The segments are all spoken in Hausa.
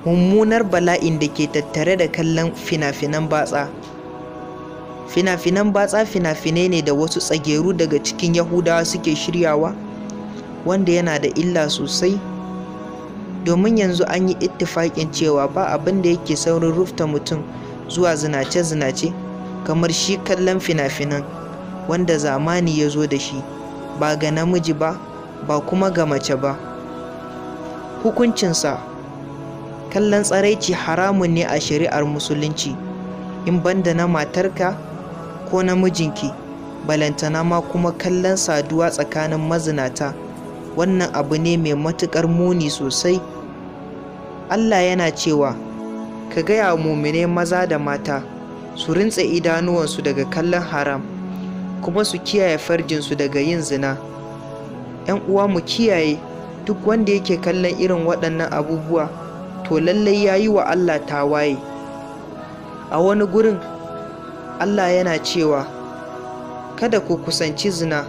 mummunar bala'in da ke tattare da kallon fina-finan batsa. Fina-finan batsa fina-finai ne da wasu tsageru daga cikin Yahudawa suke shiryawa, wanda yana da illa sosai, domin yanzu an yi ittifaƙin cewa ba abin da yake saurin rufta mutum zuwa zinace-zinace kamar shi kallon fina-finan wanda zamani ya zo da shi, ba ga namiji ba, ba kuma ga mace ba. Hukuncinsa, kallon tsaraici haramun ne a shari'ar musulunci, in banda na matarka ko namijinki, balantana ma kuma kallon saduwa tsakanin mazinata. Wannan abu ne mai matuƙar muni sosai. Allah yana cewa, ka gaya wa muminai maza da mata su rintse idanuwansu daga kallon haram, kuma su kiyaye farjinsu daga yin zina. 'Yan uwa, mu kiyaye, duk wanda yake kallon irin waɗannan abubuwa to lallai ya yi wa Allah tawaye. A wani gurin Allah yana cewa, kada ku kusanci zina,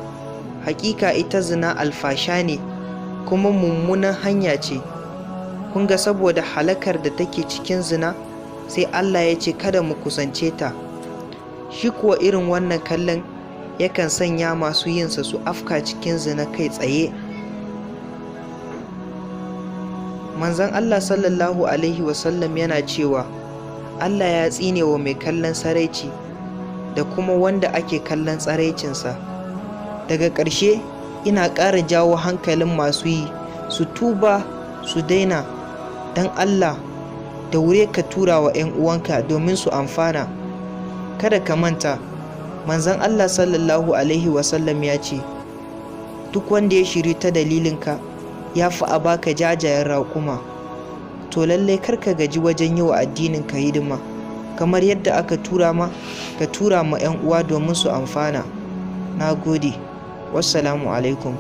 hakika ita zina alfasha ne kuma mummunan hanya ce. Kun ga saboda halakar da take cikin zina, sai Allah ya ce kada mu kusance ta. Shi kuwa irin wannan kallon yakan sanya masu yinsa su afka cikin zina kai tsaye. Manzon Allah sallallahu alaihi wasallam yana cewa, Allah ya tsine wa mai kallon tsaraici da kuma wanda ake kallon tsaraicinsa. Daga ƙarshe, ina ƙara jawo hankalin masu yi su tuba su daina. don Allah da wure ka tura wa 'yan uwanka domin su amfana. Kada ka manta, manzon Allah sallallahu alaihi wasallam ya ce, duk wanda ya shiri ta dalilinka ya fi a baka jajayen raƙuma. To lallai kar ka gaji wajen yi wa addinin ka hidima, kamar yadda aka tura ma, ka tura ma 'yan uwa domin su amfana. Na gode. Wassalamu alaikum.